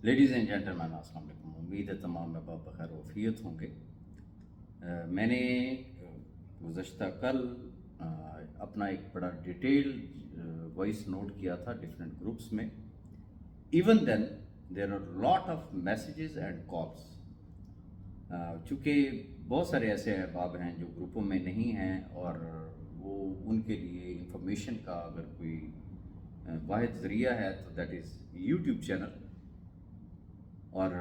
Ladies and gentleman अस्सलाम वालेकुम। उम्मीद है तमाम अहबाब बखैर वफ़ियत होंगे। मैंने गुज़श्ता कल अपना एक बड़ा डिटेल वॉइस नोट किया था डिफरेंट ग्रुप्स में। Even then there are lot of messages and calls. चूँकि बहुत सारे ऐसे अहबाब हैं जो ग्रुपों में नहीं हैं और वो उनके लिए इंफॉर्मेशन का अगर कोई वाहिद ज़रिया है तो दैट इज़ यूट्यूब चैनल। और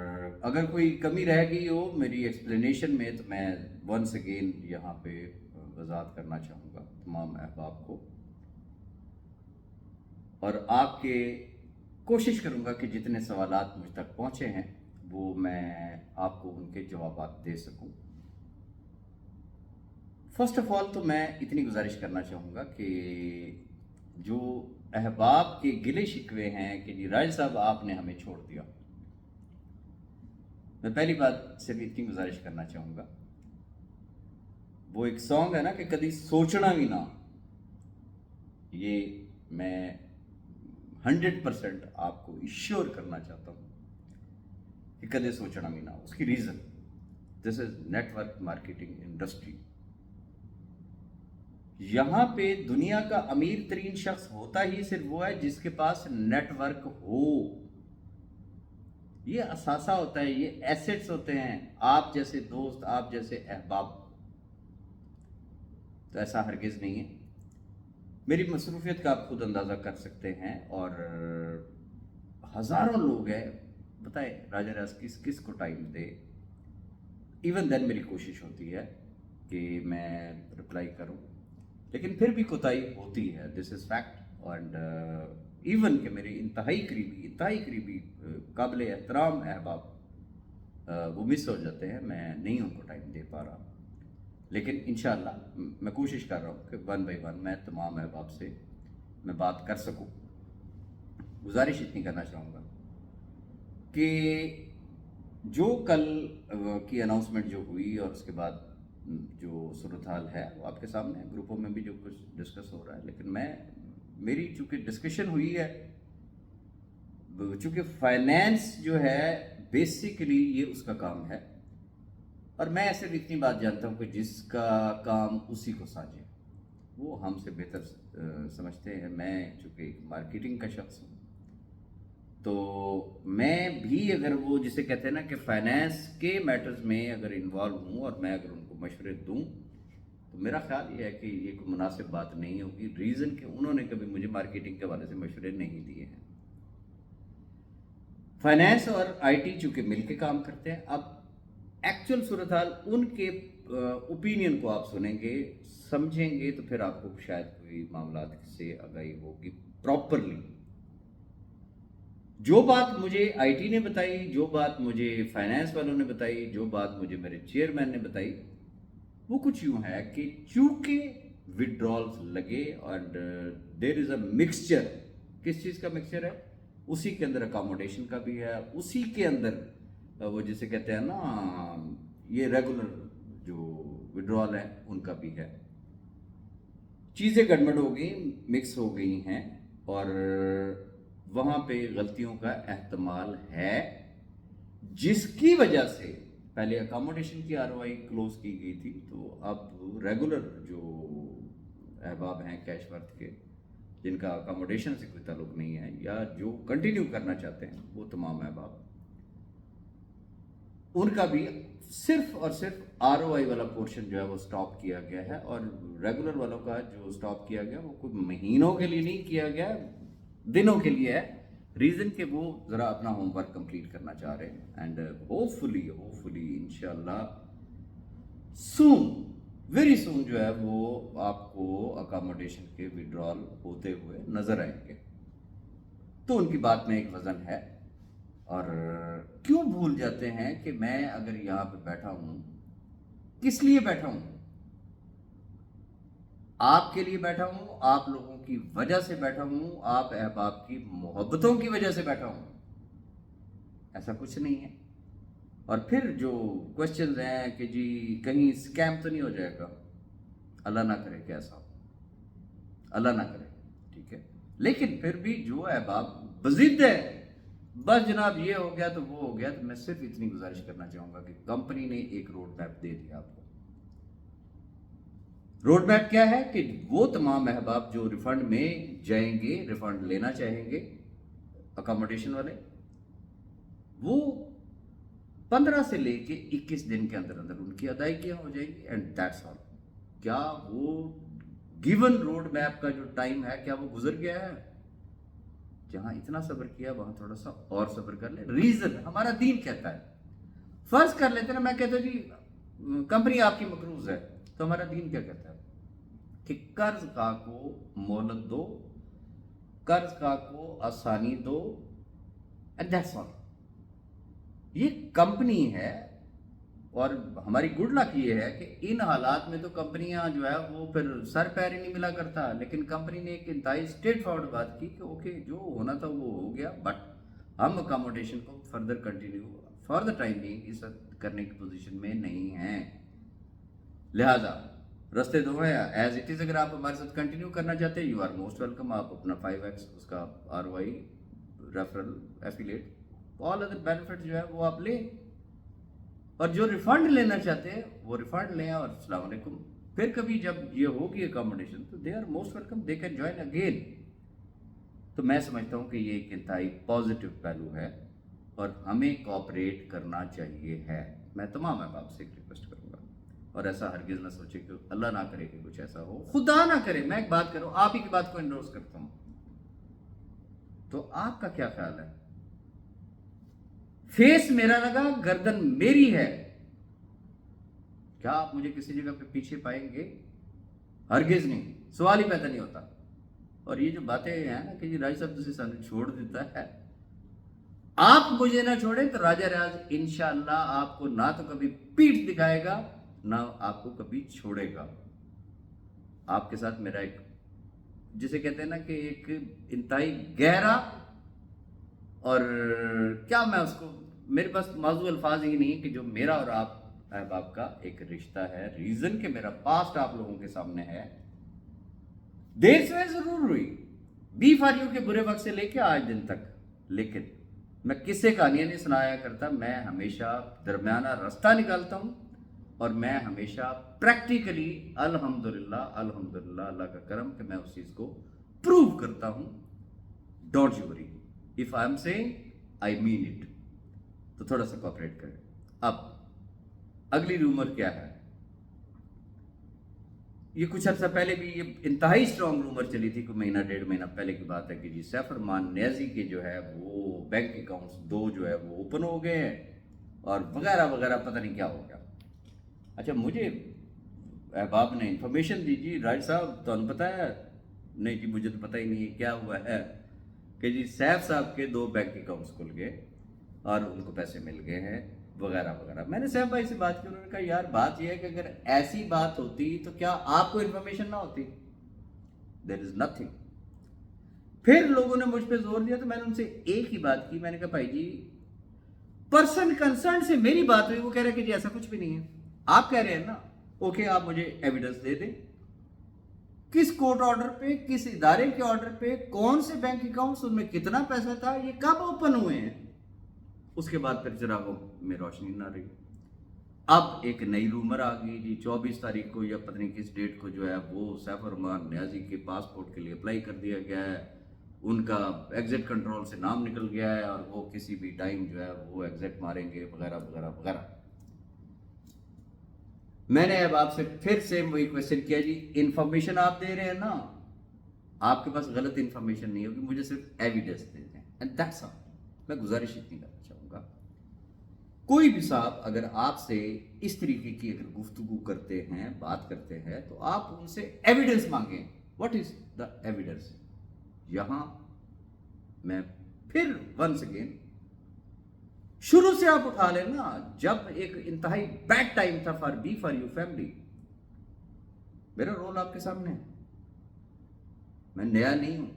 अगर कोई कमी रह गई हो मेरी एक्सप्लेनेशन में तो मैं वंस अगेन यहाँ पे वजाहत करना चाहूँगा तमाम अहबाब को, और आपके कोशिश करूँगा कि जितने सवालात मुझ तक पहुँचे हैं वो मैं आपको उनके जवाबात दे सकूँ। फर्स्ट ऑफ ऑल तो मैं इतनी गुजारिश करना चाहूँगा कि जो अहबाब के गिले शिकवे हैं कि जी राज साहब आपने हमें छोड़ दिया, मैं पहली बात सिर्फ इतनी गुजारिश करना चाहूँगा, वो एक सॉन्ग है ना कि कभी सोचना भी ना, ये मैं 100% आपको इश्योर करना चाहता हूँ कि कभी सोचना भी ना। उसकी reason, this is network marketing industry. यहाँ पे दुनिया का अमीर तरीन शख्स होता ही सिर्फ वो है जिसके पास नेटवर्क हो। ये असासा होता है, ये एसेट्स होते हैं, आप जैसे दोस्त, आप जैसे अहबाब। तो ऐसा हरगिज़ नहीं है। मेरी मसरूफियत का आप खुद अंदाज़ा कर सकते हैं, और हज़ारों लोग हैं, बताए राजा राज किस किस को टाइम दे। इवन देन मेरी कोशिश होती है कि मैं रिप्लाई करूं, लेकिन फिर भी कोताही होती है, this is fact. And even के मेरे इंतहाई करीबी काबिल एहतराम अहबाब वो मिस हो जाते हैं, मैं नहीं उनको टाइम दे पा रहा। लेकिन इंशाअल्लाह मैं कोशिश कर रहा हूँ कि वन बाई वन मैं तमाम अहबाब से मैं बात कर सकूँ। गुजारिश इतनी करना चाहूँगा कि जो कल की अनाउंसमेंट जो हुई और उसके बाद जो सूरत हाल है वो आपके सामने है, ग्रुपों में भी जो कुछ डिस्कस हो रहा है। लेकिन मेरी चूँकि डिस्कशन हुई है, चूँकि फाइनेंस जो है बेसिकली ये उसका काम है, और मैं ऐसे भी इतनी बात जानता हूँ कि जिसका काम उसी को साझे, वो हमसे बेहतर समझते हैं। मैं चूँकि मार्केटिंग का शख्स हूँ, तो मैं भी अगर वो जिसे कहते हैं ना कि फाइनेंस के मैटर्स में अगर इन्वॉल्व हूँ और मैं अगर उनको मशवरे दूँ, तो मेरा ख्याल ये है कि ये कोई मुनासिब बात नहीं होगी। रीज़न कि उन्होंने कभी मुझे मार्केटिंग के हवाले से मशवरे नहीं दिए हैं। फाइनेंस और आईटी चूँकि मिल के काम करते हैं। अब एक्चुअल सूरत हाल उनके ओपिनियन को आप सुनेंगे, समझेंगे, तो फिर आपको शायद कोई मामला से आगाही होगी प्रॉपरली। जो बात मुझे आईटी ने बताई, जो बात मुझे फाइनेंस वालों ने बताई, जो बात मुझे मेरे चेयरमैन ने बताई, वो कुछ यूँ है कि चूँकि विड्रॉल्स लगे और देयर इज़ अ मिक्सचर। किस चीज़ का मिक्सचर है? उसी के अंदर अकोमोडेशन का भी है, उसी के अंदर वो जिसे कहते हैं ना ये रेगुलर जो विड्रॉल है उनका भी है। चीज़ें गड़बड़ हो गई, मिक्स हो गई हैं, और वहाँ पे गलतियों का एहतमाल है, जिसकी वजह से पहले अकोमोडेशन की आरओआई क्लोज की गई थी, तो अब रेगुलर जो अहबाब हैं कैश वर्थ के, जिनका अकोमोडेशन से कोई ताल्लुक नहीं है या जो कंटिन्यू करना चाहते हैं, वो तमाम अहबाब, उनका भी सिर्फ और सिर्फ आरओआई वाला पोर्शन जो है वो स्टॉप किया गया है। और रेगुलर वालों का जो स्टॉप किया गया वो कोई महीनों के लिए नहीं किया गया, दिनों के लिए है। रीज़न कि वो ज़रा अपना होमवर्क कंप्लीट करना चाह रहे हैं, एंड होपफुली इंशाल्लाह सून, वेरी सून जो है वो आपको अकोमोडेशन के विड्रॉल होते हुए नज़र आएंगे। तो उनकी बात में एक वज़न है। और क्यों भूल जाते हैं कि मैं अगर यहाँ पे बैठा हूँ, किस लिए बैठा हूँ? आपके लिए बैठा हूँ, आप लोगों की वजह से बैठा हूँ, आप अहबाब की मोहब्बतों की वजह से बैठा हूँ, ऐसा कुछ नहीं है। और फिर जो क्वेश्चंस हैं कि जी कहीं स्कैम तो नहीं हो जाएगा, अल्लाह ना करे कि ऐसा हो, अल्लाह ना करे, ठीक है। लेकिन फिर भी जो अहबाब बज़िद है बस जनाब ये हो गया तो वो हो गया। तो मैं सिर्फ इतनी गुजारिश करना चाहूंगा कि कंपनी ने एक रोड मैप दे दिया आपको। रोड मैप क्या है कि वो तमाम अहबाब जो रिफंड में जाएंगे, रिफंड लेना चाहेंगे अकोमोडेशन वाले, वो 15 से लेके 21 दिन के अंदर अंदर उनकी अदायगियां हो जाएंगी, एंड दैट्स ऑल। क्या वो गिवन रोड मैप का जो टाइम है क्या वो गुजर गया है? जहां इतना सब्र किया वहां थोड़ा सा और सब्र कर ले। रीजन हमारा दीन कहता है। फर्ज कर लेते ना, मैं कहता हूं जी कंपनी आपकी मकरूज है, तो हमारा दीन क्या कहता है कि कर्ज का को मोहलत दो, कर्ज का को आसानी दो, एंड दैट्स ऑल। ये कंपनी है, और हमारी गुड लक ये है कि इन हालात में तो कंपनियां जो है वो फिर सर पैर ही नहीं मिला करता, लेकिन कंपनी ने एक इंतहाई स्ट्रेट फॉरवर्ड बात की कि ओके जो होना था वो हो गया, बट हम अकोमोडेशन को further continue for the time being इस करने की पोजीशन में नहीं हैं। लिहाजा रस्ते दो हैं एज इट इज। अगर आप हमारे साथ कंटिन्यू करना चाहते हैं, यू आर मोस्ट वेलकम। आप अपना 5x उसका ROI, referral, affiliate, all other benefit जो है वो आप लें, और जो रिफंड लेना चाहते हैं वो रिफंड लें। और अस्सलाम वालेकुम। फिर कभी जब ये होगी अकोमोडेशन तो they are most welcome, they can join again. तो मैं समझता हूँ कि ये एक इंतहाई पॉजिटिव पहलू है और हमें कोऑपरेट करना चाहिए है। मैं तमाम अहबाब से एक रिक्वेस्ट करूँगा, और ऐसा हरगिज़ ना सोचे कि अल्लाह ना करे कि कुछ ऐसा हो, खुदा ना करे। मैं एक बात करूँ, आप ही की बात को एंडोर्स करता हूँ, तो आपका क्या ख्याल है? फेस मेरा लगा, गर्दन मेरी है, क्या आप मुझे किसी जगह पे पीछे पाएंगे? हरगिज नहीं, सवाल ही पैदा नहीं होता। और ये जो बातें हैं ना कि जी राज साहब तुझे सानू छोड़ देता है, आप मुझे ना छोड़े तो राजा राज इंशाअल्लाह आपको ना तो कभी पीठ दिखाएगा ना आपको कभी छोड़ेगा। आपके साथ मेरा एक, जिसे कहते हैं ना कि एक इंतहाई गहरा, और क्या मैं उसको, मेरे पास मौजू अल्फाज ही नहीं कि जो मेरा और आप अहबाब का एक रिश्ता है। रीजन के मेरा पास्ट आप लोगों के सामने है, देर से जरूर हुई, B4U के बुरे वक्त से लेके आज दिन तक, लेकिन मैं किस्से कहानियां नहीं सुनाया करता। मैं हमेशा दरमियाना रास्ता निकालता हूं, और मैं हमेशा प्रैक्टिकली अल्हम्दुलिल्लाह अल्हम्दुलिल्लाह अल्लाह का करम कि मैं उस चीज को प्रूव करता हूं। Don't you worry, if I am saying I mean it. तो थोड़ा सा कोऑपरेट करें। अब अगली रूमर क्या है? ये कुछ अर्सा पहले भी ये इंतहाई स्ट्रॉन्ग रूमर चली थी, कोई महीना 1.5 महीना पहले की बात है कि जी सैफ रहमान नियाजी के जो है वो बैंक अकाउंट्स 2 जो है वो ओपन हो गए हैं, और वगैरह वगैरह, पता नहीं क्या हो गया। अच्छा, मुझे अहबाब ने इंफॉर्मेशन दी, जी राज साहब तो पता है? नहीं जी मुझे तो पता ही नहीं है क्या हुआ है, कि जी सैफ साहब के 2 बैंक अकाउंट्स खुल गए और उनको पैसे मिल गए हैं, वगैरह वगैरह। मैंने सैफ भाई से बात की, उन्होंने कहा यार बात यह है कि अगर ऐसी बात होती तो क्या आपको इन्फॉर्मेशन ना होती? There is nothing. फिर लोगों ने मुझ पे जोर दिया, तो मैंने उनसे एक ही बात की, मैंने कहा भाई जी पर्सन कंसर्न से मेरी बात हुई, वो कह रहे कि जी ऐसा कुछ भी नहीं है। आप कह रहे हैं ना, ओके आप मुझे एविडेंस दे दें, किस कोर्ट ऑर्डर पे, किस इदारे के ऑर्डर पे, कौन से बैंक अकाउंट्स, उनमें कितना पैसा था, ये कब ओपन हुए हैं? उसके बाद फिर चिरागों में रोशनी ना रही। अब एक नई रूमर आ गई जी 24 तारीख को या पता नहीं किस डेट को जो है वो सैफ रहमान नियाजी के पासपोर्ट के लिए अप्लाई कर दिया गया है, उनका एग्जिट कंट्रोल से नाम निकल गया है और वो किसी भी टाइम जो है वो एग्जिट मारेंगे, वगैरह वगैरह वगैरह। मैंने अब आपसे फिर से वही क्वेश्चन किया, जी इंफॉर्मेशन आप दे रहे हैं ना, आपके पास गलत इंफॉर्मेशन नहीं होगी, मुझे सिर्फ एविडेंस दे दें, एंड दैट्स ऑल। मैं गुजारिश इतनी करना चाहूंगा, कोई भी साहब अगर आपसे इस तरीके की अगर गुफ्तगू करते हैं, बात करते हैं, तो आप उनसे एविडेंस मांगें। What is the evidence? यहां मैं फिर वंस अगेन शुरू से आप उठा लेना, जब एक इंतहाई बैड टाइम था फॉर B4U फैमिली, मेरा रोल आपके सामने है, मैं नया नहीं हूं।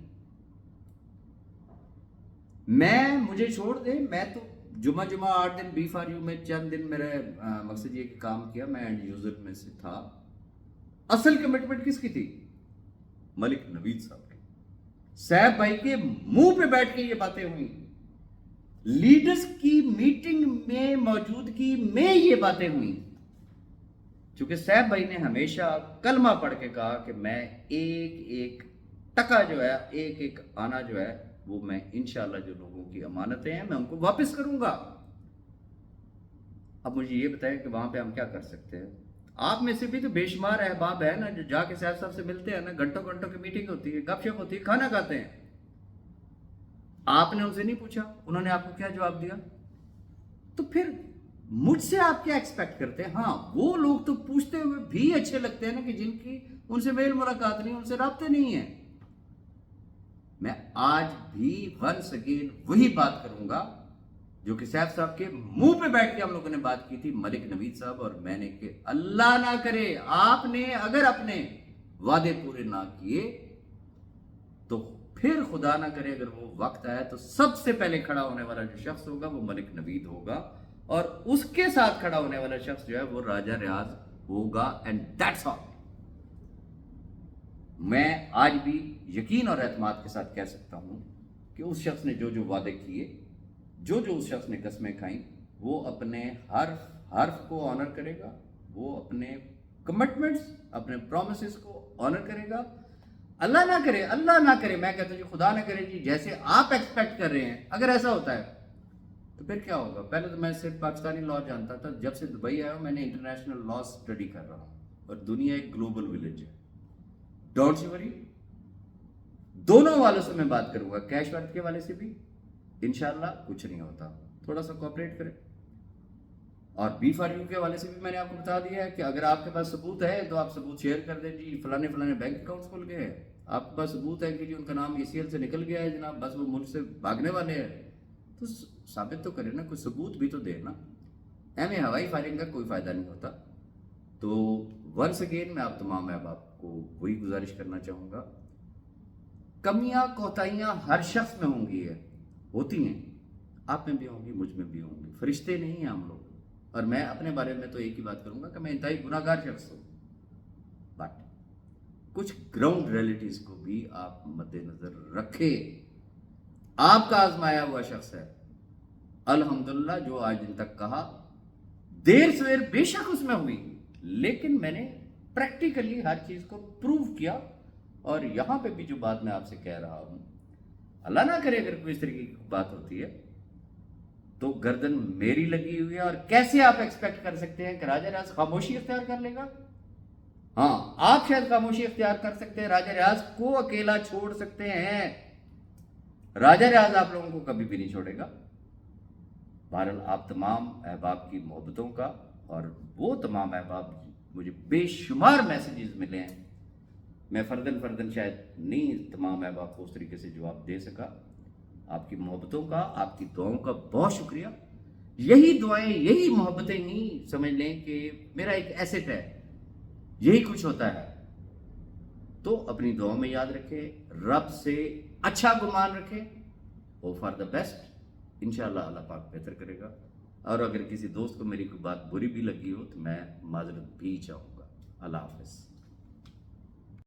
मुझे छोड़ दे, मैं तो जुमा 8 दिन B4U में, चंद दिन मेरा मकसद ये कि काम किया, मैं एंड यूजर में से था। असल कमिटमेंट किसकी थी? मलिक नवीद साहब की। सैफ भाई के मुंह पे बैठ के ये बातें हुई, लीडर्स की मीटिंग में मौजूदगी में ये बातें हुई, क्योंकि सैफ भाई ने हमेशा कलमा पढ़ के कहा कि मैं एक एक टका जो है, एक एक आना जो है, वो मैं इंशाल्लाह जो लोगों की अमानतें हैं मैं उनको वापस करूंगा। अब मुझे ये बताएं कि वहां पे हम क्या कर सकते हैं। आप में से भी तो बेशुमार अहबाब है ना जो जाके सैफ साहब से मिलते हैं ना, घंटों घंटों की मीटिंग होती है, गपशप होती है, खाना खाते हैं। आपने उनसे नहीं पूछा उन्होंने आपको क्या जवाब दिया? तो फिर मुझसे आप क्या एक्सपेक्ट करते हैं? हाँ, वो लोग तो पूछते हुए भी अच्छे लगते हैं ना कि जिनकी उनसे मेल मुलाकात नहीं, उनसे राब्ते नहीं है। मैं आज भी वंस अगेन वही बात करूंगा जो कि सैफ साहब के मुंह पे बैठ के हम लोगों ने बात की थी, मलिक नवीद साहब और मैंने, कि अल्लाह ना करे आपने अगर अपने वादे पूरे ना किए तो फिर खुदा ना करे अगर वो वक्त आया तो सबसे पहले खड़ा होने वाला जो शख्स होगा वो मलिक नवीद होगा, और उसके साथ खड़ा होने वाला शख्स जो है वो राजा रियाज होगा, एंड दैट्स ऑल। मैं आज भी यकीन और एतमाद के साथ कह सकता हूं कि उस शख्स ने जो जो वादे किए, जो जो उस शख्स ने कस्में खाई, वो अपने हर्फ हर्फ को ऑनर करेगा, वो अपने कमिटमेंट्स, अपने प्रोमिसेस को ऑनर करेगा। अल्लाह ना करे, अल्लाह ना करे, मैं कहता हूँ जी खुदा ना करे जी, जैसे आप एक्सपेक्ट कर रहे हैं अगर ऐसा होता है तो फिर क्या होगा। पहले तो मैं सिर्फ पाकिस्तानी लॉ जानता था, जब से दुबई आया हूँ मैंने इंटरनेशनल लॉ स्टडी कर रहा हूँ, और दुनिया एक ग्लोबल विलेज है। डोंट यू वरी, दोनों वालों से मैं बात करूंगा, कैश वर्थ के वाले से भी इंशाल्लाह कुछ नहीं होता, थोड़ा सा कोऑपरेट करें। और बी फॉर यू के वाले से भी मैंने आपको बता दिया है कि अगर आपके पास सबूत है तो आप सबूत शेयर कर दें जी, फलाने फलाने बैंक अकाउंट्स खुल गए हैं, आपके पास सबूत है कि जी उनका नाम ECL से निकल गया है जनाब, बस वो मुल्क से भागने वाले हैं, तो साबित तो करें ना, कोई सबूत भी तो दे ना। एम हवाई फायरिंग का कोई फायदा नहीं होता। तो वंस अगेन मैं आप तमाम अहबाब को वही गुजारिश करना चाहूँगा, कमियां कोताहियां हर शख्स में होंगी, है होती हैं, आप में भी होंगी, मुझ में भी होंगी, फरिश्ते नहीं हैं हम लोग। और मैं अपने बारे में तो एक ही बात करूंगा कि मैं इंतहाई गुनाहगार शख्स हूं, बट कुछ ग्राउंड रियलिटीज को भी आप मद्देनजर रखें। आपका आजमाया हुआ शख्स है अल्हम्दुलिल्लाह, जो आज दिन तक कहा, देर सवेर बेशक उसमें हुई, लेकिन मैंने प्रैक्टिकली हर चीज को प्रूव किया। और यहां पे भी जो बात मैं आपसे कह रहा हूं, अल्लाह ना करे अगर कोई इस तरीके की बात होती है तो गर्दन मेरी लगी हुई है। और कैसे आप एक्सपेक्ट कर सकते हैं कि राजा रियाज खामोशी इख्तियार कर लेगा? हाँ, आप शायद खामोशी इख्तियार कर सकते हैं, राजा रियाज को अकेला छोड़ सकते हैं, राजा रियाज आप लोगों को कभी भी नहीं छोड़ेगा। बहरहाल आप तमाम अहबाब की मोहब्बतों का, और वो तमाम अहबाब, मुझे बेशुमार मैसेजेस मिले हैं, मैं फर्दन शायद नहीं तमाम अहबाब को उस तरीके से जवाब दे सका। आपकी मोहब्बतों का, आपकी दुआओं का बहुत शुक्रिया। यही दुआएं, यही मोहब्बतें ही समझ लें कि मेरा एक एसेट है, यही कुछ होता है। तो अपनी दुआओं में याद रखें, रब से अच्छा गुमान रखें, होप फॉर द बेस्ट, इंशाल्लाह अल्लाह पाक बेहतर करेगा। और अगर किसी दोस्त को मेरी कोई बात बुरी भी लगी हो तो मैं माजरत भी चाहूँगा। अल्लाह हाफिज़।